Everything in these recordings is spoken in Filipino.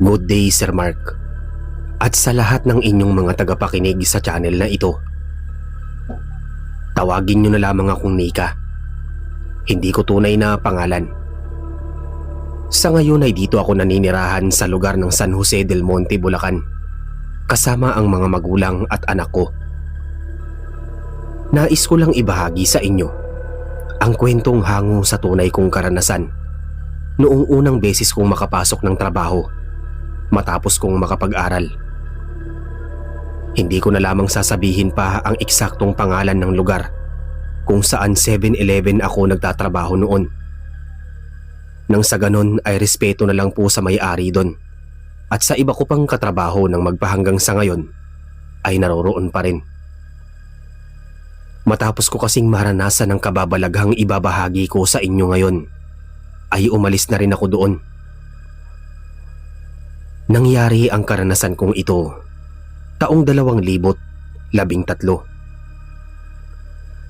Good day, Sir Mark. At sa lahat ng inyong mga tagapakinig sa channel na ito. Tawagin niyo na lamang akong Nika. Hindi ko tunay na pangalan. Sa ngayon ay dito ako naninirahan sa lugar ng San Jose del Monte, Bulacan, kasama ang mga magulang at anak ko. Nais ko lang ibahagi sa inyo ang kwentong hango sa tunay kong karanasan noong unang beses kong makapasok ng trabaho matapos kong makapag-aral. Hindi ko na lamang sasabihin pa ang eksaktong pangalan ng lugar kung saan 7-Eleven ako nagtatrabaho noon. Nang sa ganon ay respeto na lang po sa may-ari doon at sa iba ko pang katrabaho ng magpahanggang sa ngayon ay naroroon pa rin. Matapos ko kasing maranasan ang kababalaghang ibabahagi ko sa inyo ngayon ay umalis na rin ako doon. Nangyari ang karanasan kong ito taong 2013.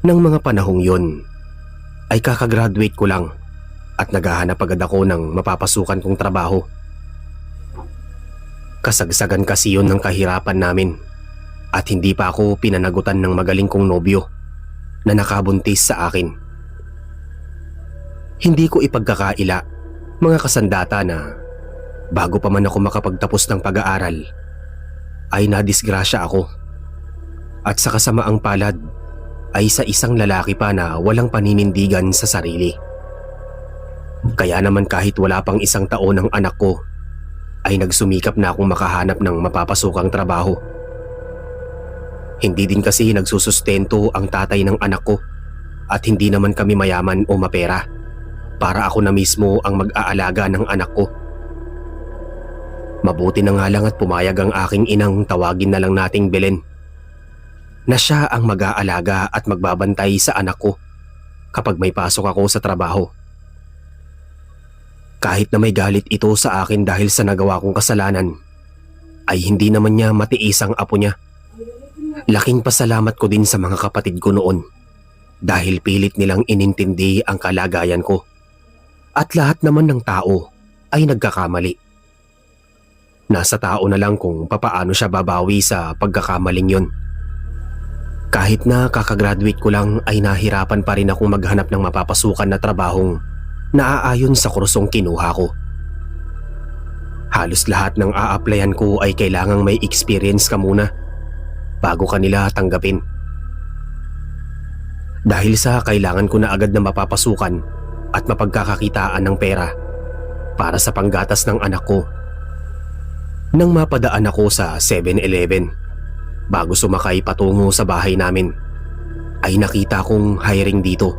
Nang mga panahong yon ay kakagraduate ko lang at naghahanap agad ako ng mapapasukan kong trabaho. Kasagsagan kasi yun ng kahirapan namin at hindi pa ako pinanagutan ng magaling kong nobyo na nakabuntis sa akin. Hindi ko ipagkakaila, mga kasandata, na bago pa man ako makapagtapos ng pag-aaral ay nadisgrasya ako at sa kasamaang palad ay sa isang lalaki pa na walang paninindigan sa sarili. Kaya naman kahit wala pang isang taon ng anak ko ay nagsumikap na akong makahanap ng mapapasukang trabaho. Hindi din kasi nagsusustento ang tatay ng anak ko at hindi naman kami mayaman o mapera para ako na mismo ang mag-aalaga ng anak ko. Mabuti na nga lang at pumayag ang aking inang tawagin na lang nating Belen, na siya ang mag-aalaga at magbabantay sa anak ko kapag may pasok ako sa trabaho. Kahit na may galit ito sa akin dahil sa nagawa kong kasalanan, ay hindi naman niya matiis ang apo niya. Laking pasalamat ko din sa mga kapatid ko noon dahil pilit nilang inintindi ang kalagayan ko. At lahat naman ng tao ay nagkakamali. Nasa tao na lang kung papaano siya babawi sa pagkakamaling yon. Kahit na kakagraduate ko lang ay nahirapan pa rin akong maghanap ng mapapasukan na trabahong naaayon sa kursong kinuha ko. Halos lahat ng a-applyan ko ay kailangang may experience ka muna bago ka nila tanggapin. Dahil sa kailangan ko na agad na mapapasukan at mapagkakakitaan ng pera para sa panggatas ng anak ko. Nang mapadaan ako sa 7-Eleven bago sumakay patungo sa bahay namin, ay nakita kong hiring dito.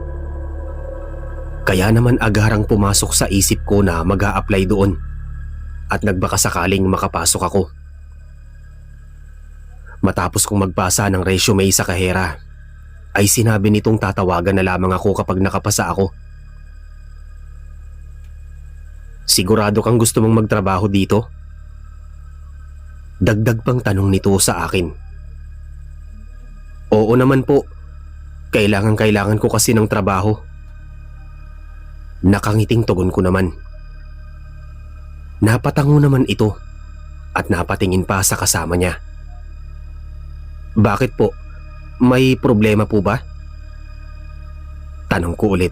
Kaya naman agarang pumasok sa isip ko na mag-a-apply doon at nagbakasakaling makapasok ako. Matapos kong magbasa ng resume sa kahera, ay sinabi nitong tatawagan na lamang ako kapag nakapasa ako. Sigurado kang gusto mong magtrabaho dito? Dagdag pang tanong nito sa akin. Oo naman po, kailangan ko kasi ng trabaho. Nakangiting tugon ko naman. Napatango naman ito at napatingin pa sa kasama niya. Bakit po? May problema po ba? Tanong ko ulit.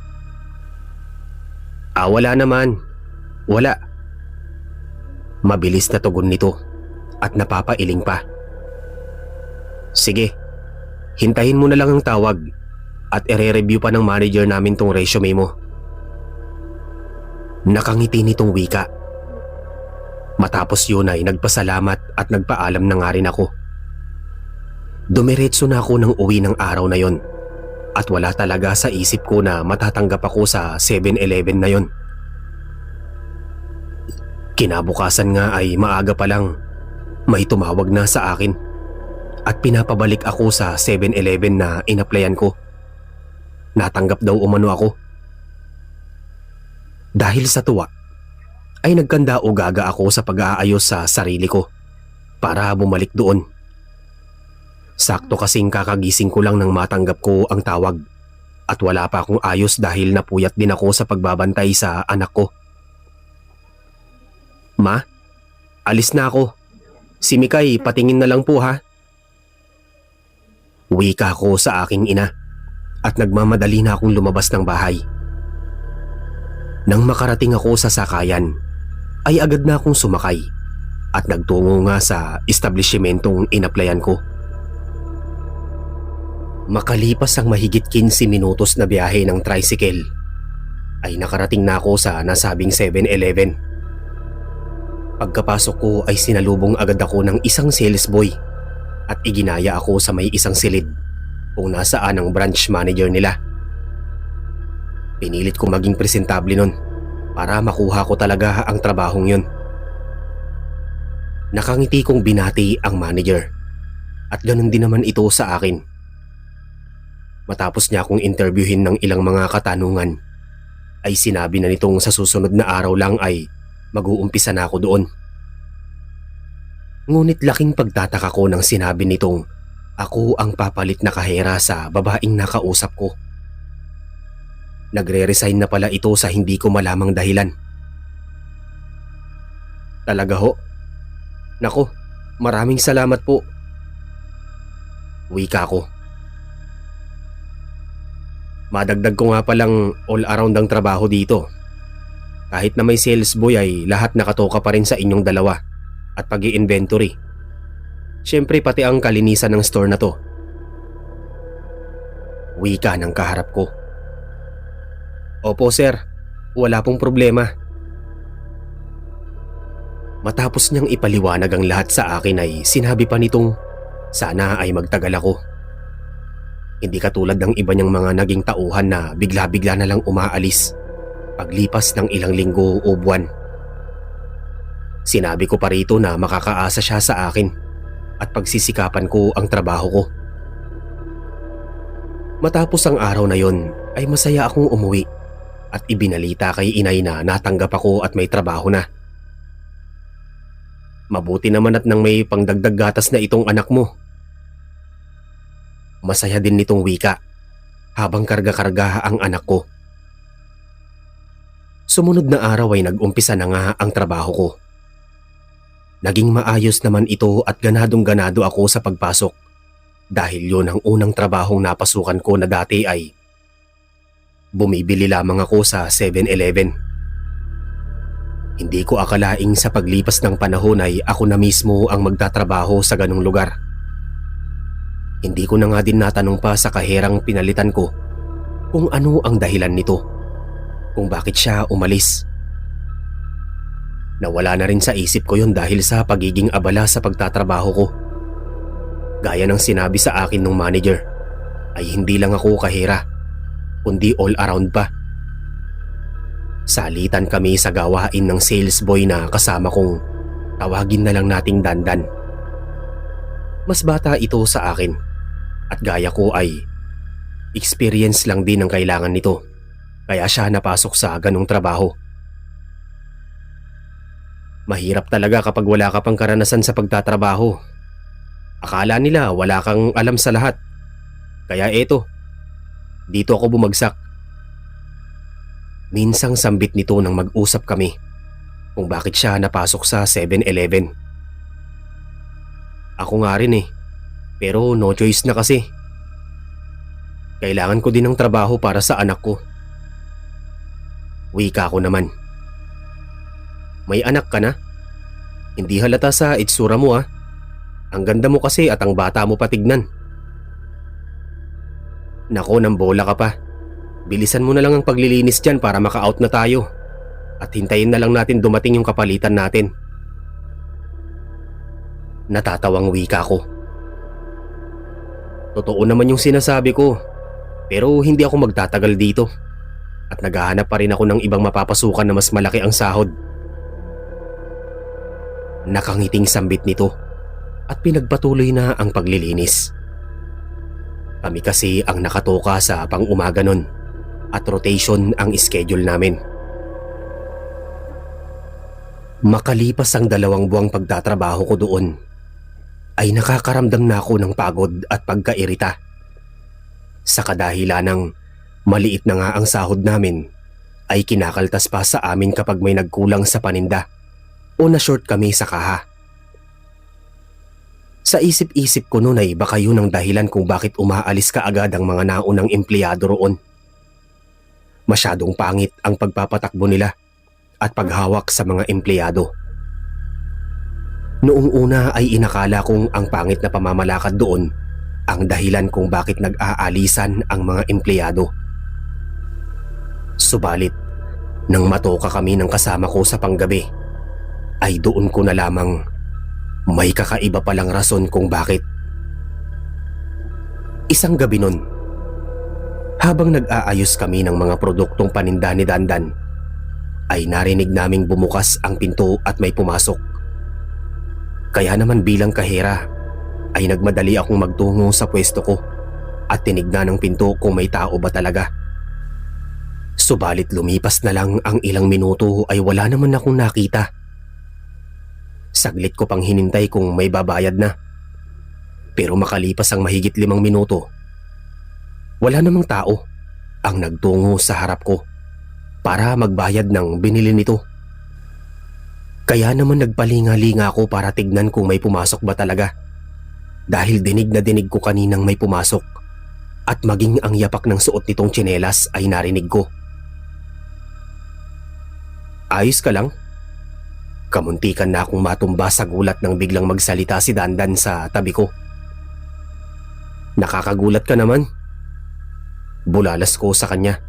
Wala naman. Wala. Mabilis na tugon nito at napapailing pa. Sige, hintayin mo na lang ang tawag at ire-review pa ng manager namin tong resume mo. Nakangiti nitong wika. Matapos yun ay nagpasalamat at nagpaalam na nga rin ako. Dumiretso na ako ng uwi ng araw na yon at wala talaga sa isip ko na matatanggap ako sa 7-Eleven na yon. Kinabukasan nga ay maaga pa lang may tumawag na sa akin at pinapabalik ako sa 7-Eleven na inapplyan ko. Natanggap daw umano ako. Dahil sa tuwa, ay nagkanda o gaga ako sa pag-aayos sa sarili ko para bumalik doon. Sakto kasing kakagising ko lang nang matanggap ko ang tawag at wala pa akong ayos dahil napuyat din ako sa pagbabantay sa anak ko. Ma, Alis na ako. Si Mikay, patingin na lang po ha. Wika ko sa aking ina at nagmamadali na akong lumabas ng bahay. Nang makarating ako sa sakayan, ay agad na akong sumakay at nagtungo nga sa establishmentong inaplayan ko. Makalipas ang mahigit 15 minutos na biyahe ng tricycle, ay nakarating na ako sa nasabing 7-Eleven. Pagkapasok ko ay sinalubong agad ako ng isang sales boy at iginaya ako sa may isang silid kung nasaan ang branch manager nila. Pinilit ko maging presentable nun para makuha ko talaga ang trabahong yun. Nakangiti kong binati ang manager at ganun din naman ito sa akin. Matapos niya akong interviewin ng ilang mga katanungan, ay sinabi na nitong sa susunod na araw lang ay mag-uumpisa na ako doon. Ngunit laking pagtataka ko nang sinabi nitong ako ang papalit na kahera sa babaeng nakausap ko. Nagre-resign na pala ito sa hindi ko malamang dahilan. Talaga ho? Nako, maraming salamat po. Wika ko. Madagdag ko nga palang all-around ang trabaho dito. Kahit na may sales boy ay lahat nakatoka pa rin sa inyong dalawa at pag-i-inventory. Siyempre pati ang kalinisan ng store na to. Wika ng kaharap ko. Opo sir, wala pong problema. Matapos niyang ipaliwanag ang lahat sa akin ay sinabi pa nitong sana ay magtagal ako. Hindi katulad ng iba niyang mga naging tauhan na bigla-bigla na lang umaalis paglipas ng ilang linggo o buwan. Sinabi ko pa rito na makakaasa siya sa akin at pagsisikapan ko ang trabaho ko. Matapos ang araw na yon ay masaya akong umuwi at ibinalita kay inay na natanggap ako at may trabaho na. Mabuti naman at nang may pangdagdag gatas na itong anak mo. Masaya din nitong wika habang karga-karga ang anak ko. Sumunod na araw ay nag-umpisa na nga ang trabaho ko. Naging maayos naman ito at ganadong-ganado ako sa pagpasok dahil yun ang unang trabahong napasukan ko na dati ay bumibili lamang ako sa 7-Eleven. Hindi ko akalaing sa paglipas ng panahon ay ako na mismo ang magtatrabaho sa ganong lugar. Hindi ko na nga din natanong pa sa kaherang pinalitan ko kung ano ang dahilan nito, kung bakit siya umalis. Nawala na rin sa isip ko yun dahil sa pagiging abala sa pagtatrabaho ko. Gaya ng sinabi sa akin ng manager, ay hindi lang ako kahera, kundi all around pa. Salitan kami sa gawain ng sales boy na kasama kong tawagin na lang nating Dandan. Mas bata ito sa akin. At gaya ko ay experience lang din ang kailangan nito, kaya siya napasok sa ganong trabaho. Mahirap talaga kapag wala ka pang karanasan sa pagtatrabaho. Akala nila wala kang alam sa lahat. Kaya eto, dito ako bumagsak. Minsang sambit nito nang mag-usap kami kung bakit siya napasok sa 7-Eleven. Ako nga rin pero no choice na kasi. Kailangan ko din ng trabaho para sa anak ko. Wika ko naman. May anak ka na? Hindi halata sa itsura mo Ang ganda mo kasi at ang bata mo patignan. Nako, nang bola ka pa. Bilisan mo na lang ang paglilinis dyan para maka-out na tayo. At hintayin na lang natin dumating yung kapalitan natin. Natatawang wika ko. Totoo naman yung sinasabi ko, pero hindi ako magtatagal dito at naghahanap pa rin ako ng ibang mapapasukan na mas malaki ang sahod. Nakangiting sambit nito at pinagpatuloy na ang paglilinis. Kami kasi ang nakatoka sa pang-umaga nun at rotation ang schedule namin. Makalipas ang 2 buwang pagtatrabaho ko doon, ay nakakaramdam na ako ng pagod at pagkairita. Sa kadahilan ng maliit na nga ang sahod namin, ay kinakaltas pa sa amin kapag may nagkulang sa paninda o na-short kami sa kaha. Sa isip-isip ko noon ay baka yun ang dahilan kung bakit umaalis ka agad ang mga naunang empleyado roon. Masyadong pangit ang pagpapatakbo nila at paghawak sa mga empleyado. Noong una ay inakala kong ang pangit na pamamalakad doon ang dahilan kung bakit nag-aalisan ang mga empleyado. Subalit, nang matoka kami ng kasama ko sa panggabi, ay doon ko na lamang may kakaiba palang rason kung bakit. Isang gabi nun, habang nag-aayos kami ng mga produktong paninda ni Dandan, ay narinig naming bumukas ang pinto at may pumasok. Kaya naman bilang kahera ay nagmadali akong magtungo sa pwesto ko at tinignan ang pinto kung may tao ba talaga. Subalit lumipas na lang ang ilang minuto ay wala naman akong nakita. Saglit ko pang hinintay kung may babayad na. Pero makalipas ang mahigit 5 minuto, wala namang tao ang nagtungo sa harap ko para magbayad ng binili nito. Kaya naman nagpalinga-linga ako para tignan kung may pumasok ba talaga. Dahil dinig na dinig ko kaninang may pumasok at maging ang yapak ng suot nitong tsinelas ay narinig ko. Ayos ka lang? Kamuntikan na akong matumba sa gulat nang biglang magsalita si Dandan sa tabi ko. Nakakagulat ka naman. Bulalas ko sa kanya.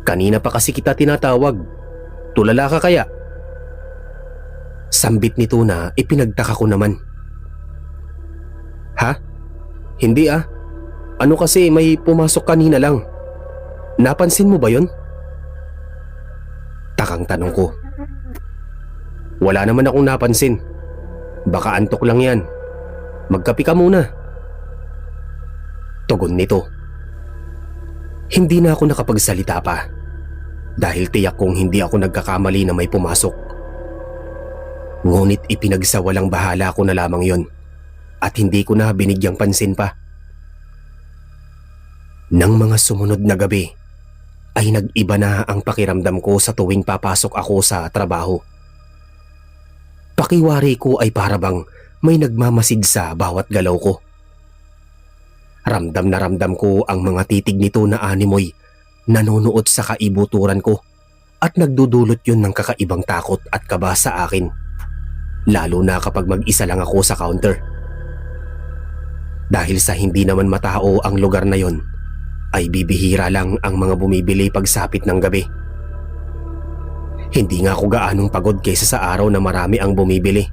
Kanina pa kasi kita tinatawag. Tulala ka kaya? Sambit nito na ipinagtaka ko naman. Ha? Hindi ah. Ano kasi may pumasok kanina lang. Napansin mo ba yon? Takang tanong ko. Wala naman akong napansin. Baka antok lang yan. Magkape ka muna. Tugon nito. Hindi na ako nakapagsalita pa dahil tiyak kong hindi ako nagkakamali na may pumasok. Ngunit ipinagsawalang bahala ko na lamang yon at hindi ko na binigyang pansin pa. Nang mga sumunod na gabi ay nag-iba na ang pakiramdam ko sa tuwing papasok ako sa trabaho. Pakiwari ko ay parabang may nagmamasid sa bawat galaw ko. Ramdam na ramdam ko ang mga titig nito na animoy nanonood sa kaibuturan ko at nagdudulot yun ng kakaibang takot at kaba sa akin. Lalo na kapag mag-isa lang ako sa counter. Dahil sa hindi naman matao ang lugar na yon, ay bibihira lang ang mga bumibili pagsapit ng gabi. Hindi nga ako gaanong pagod kaysa sa araw na marami ang bumibili.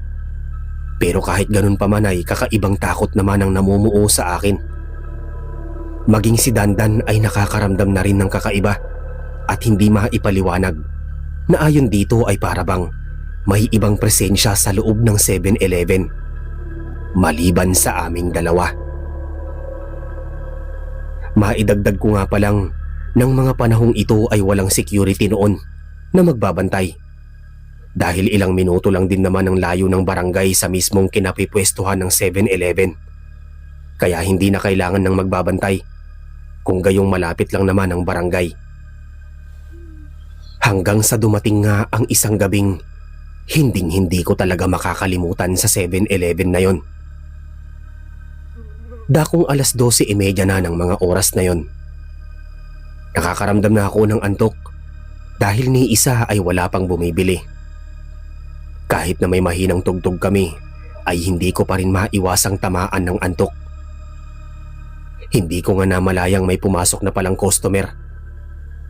Pero kahit ganun pa man ay kakaibang takot naman ang namumuo sa akin. Maging si Dandan ay nakakaramdam na rin ng kakaiba at hindi maipaliwanag na ayon dito ay parabang may ibang presensya sa loob ng 7-Eleven maliban sa aming dalawa. Maidagdag ko nga palang ng mga panahong ito ay walang security noon na magbabantay dahil ilang minuto lang din naman ang layo ng barangay sa mismong kinapipwestuhan ng 7-Eleven. Kaya hindi na kailangan ng magbabantay kung gayong malapit lang naman ang barangay. Hanggang sa dumating nga ang isang gabing hinding-hindi ko talaga makakalimutan sa 7-Eleven na yon. Dakong 12:30 na ng mga oras na yon. Nakakaramdam na ako ng antok dahil ni isa ay wala pang bumibili. Kahit na may mahinang tugtog kami ay hindi ko pa rin maiwasang tamaan ng antok. Hindi ko nga namalayang may pumasok na palang customer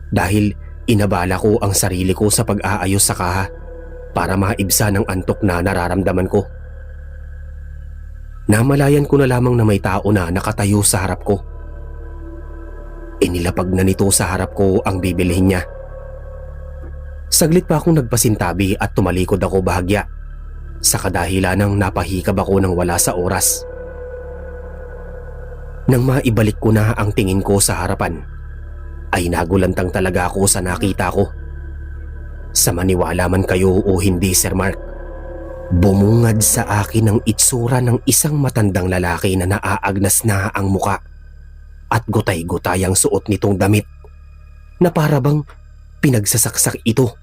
dahil inabala ko ang sarili ko sa pag-aayos sa kaha para maibsa ng antok na nararamdaman ko. Namalayan ko na lamang na may tao na nakatayo sa harap ko. Inilapag na nito sa harap ko ang bibilihin niya. Saglit pa akong nagpasintabi at tumalikod ako bahagya sa kadahilanang napahikab ako ng wala sa oras. Nang maibalik ko na ang tingin ko sa harapan, ay nagulantang talaga ako sa nakita ko. Sa maniwala man kayo o hindi, Sir Mark, bumungad sa akin ang itsura ng isang matandang lalaki na naaagnas na ang muka at gutay-gutay ang suot nitong damit na parabang pinagsasaksak ito.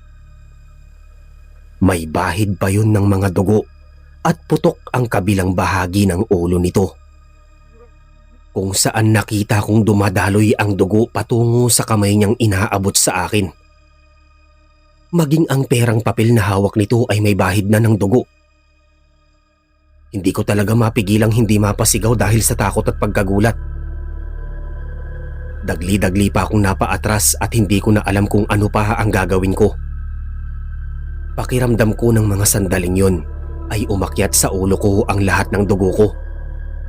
May bahid pa yun ng mga dugo at putok ang kabilang bahagi ng ulo nito. Kung saan nakita kong dumadaloy ang dugo patungo sa kamay niyang inaabot sa akin. Maging ang perang papel na hawak nito ay may bahid na ng dugo. Hindi ko talaga mapigilang hindi mapasigaw dahil sa takot at pagkagulat. Dagli-dagli pa akong napaatras at hindi ko na alam kung ano pa ang gagawin ko. Pakiramdam ko ng mga sandaling yon ay umakyat sa ulo ko ang lahat ng dugo ko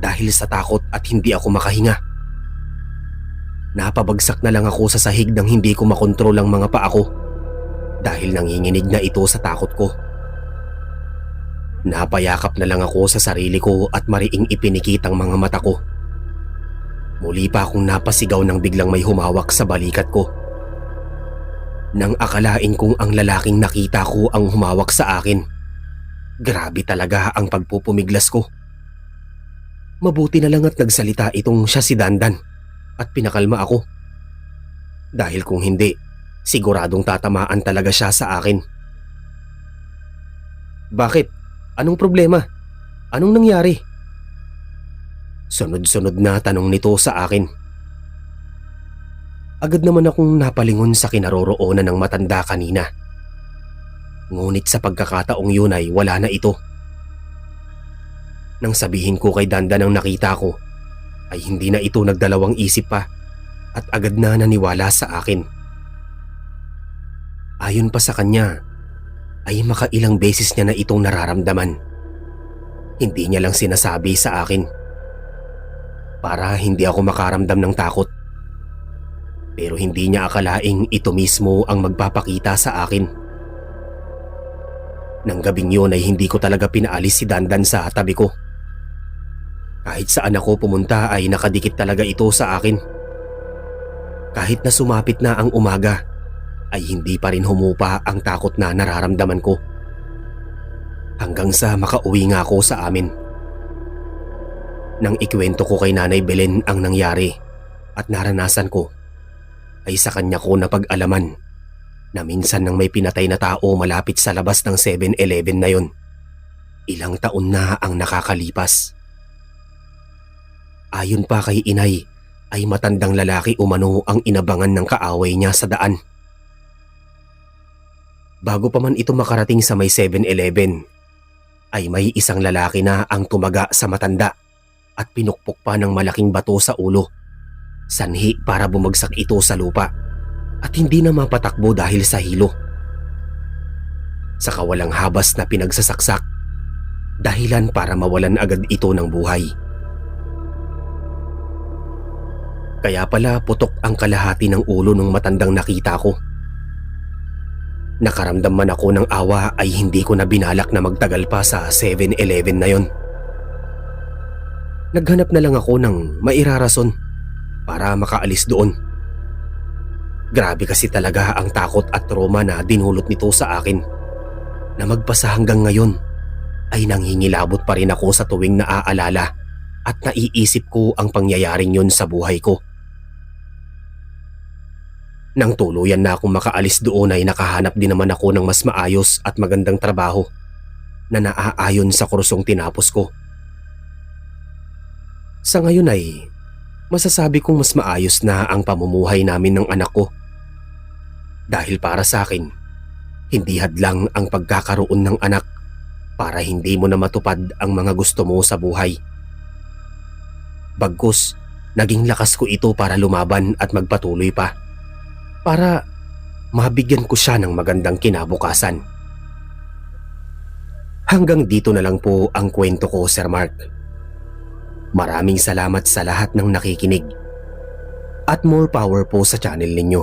dahil sa takot at hindi ako makahinga. Napabagsak na lang ako sa sahig nang hindi ko makontrol ang mga paa ko dahil nanginginig na ito sa takot ko. Napayakap na lang ako sa sarili ko at mariing ipinikit ang mga mata ko. Muli pa akong napasigaw nang biglang may humawak sa balikat ko. Nang akalain kong ang lalaking nakita ko ang humawak sa akin. Grabe talaga ang pagpupumiglas ko. Mabuti na lang at nagsalita itong siya si Dandan at pinakalma ako. Dahil kung hindi, siguradong tatamaan talaga siya sa akin. Bakit? Anong problema? Anong nangyari? Sunod-sunod na tanong nito sa akin. Agad naman akong napalingon sa kinaroroonan ng matanda kanina. Ngunit sa pagkakataong yun ay wala na ito. Nang sabihin ko kay Dandan ang nakita ko, ay hindi na ito nagdalawang isip pa at agad na naniwala sa akin. Ayon pa sa kanya, ay makailang beses niya na itong nararamdaman. Hindi niya lang sinasabi sa akin para hindi ako makaramdam ng takot. Pero hindi niya akalaing ito mismo ang magpapakita sa akin. Nang gabing yun ay hindi ko talaga pinaalis si Dandan sa tabi ko. Kahit saan ako pumunta ay nakadikit talaga ito sa akin. Kahit na sumapit na ang umaga, ay hindi pa rin humupa ang takot na nararamdaman ko. Hanggang sa makauwi nga ako sa amin. Nang ikwento ko kay Nanay Belen ang nangyari at naranasan ko, ay sa kanya ko napag-alaman na minsan nang may pinatay na tao malapit sa labas ng 7-Eleven na yon. Ilang taon na ang nakakalipas. Ayon pa kay inay, ay matandang lalaki umano ang inabangan ng kaaway niya sa daan. Bago pa man ito makarating sa may 7-Eleven, ay may isang lalaki na ang tumaga sa matanda at pinukpok pa ng malaking bato sa ulo. Sanhi para bumagsak ito sa lupa at hindi na mapatakbo dahil sa hilo. Sa kawalang habas na pinagsasaksak, dahilan para mawalan agad ito ng buhay. Kaya pala putok ang kalahati ng ulo ng matandang nakita ko. Nakaramdam man ako ng awa ay hindi ko na binalak na magtagal pa sa 7-Eleven na yon. Naghanap na lang ako ng mairarason para makaalis doon. Grabe kasi talaga ang takot at trauma na dinulot nito sa akin na magpasa hanggang ngayon ay nanghingilabot pa rin ako sa tuwing naaalala at naiisip ko ang pangyayaring yun sa buhay ko. Nang tuluyan na akong makaalis doon ay nakahanap din naman ako ng mas maayos at magandang trabaho na naaayon sa kursong tinapos ko. Sa ngayon ay masasabi kong mas maayos na ang pamumuhay namin ng anak ko. Dahil para sa akin, hindi hadlang ang pagkakaroon ng anak para hindi mo na matupad ang mga gusto mo sa buhay. Bagkus, naging lakas ko ito para lumaban at magpatuloy pa. Para mabigyan ko siya ng magandang kinabukasan. Hanggang dito na lang po ang kwento ko, Sir Mark. Maraming salamat sa lahat ng nakikinig. At more power po sa channel ninyo.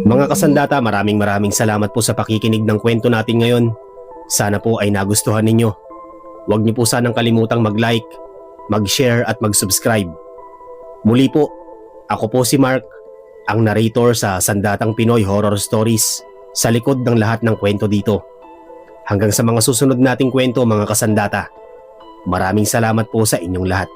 Mga kasandata, maraming salamat po sa pakikinig ng kwento natin ngayon. Sana po ay nagustuhan ninyo. Huwag niyo po sanang kalimutang mag-like, mag-share at mag-subscribe. Muli po, ako po si Mark, ang narrator sa Sandatang Pinoy Horror Stories, sa likod ng lahat ng kwento dito. Hanggang sa mga susunod nating kwento, mga kasandata. Maraming salamat po sa inyong lahat.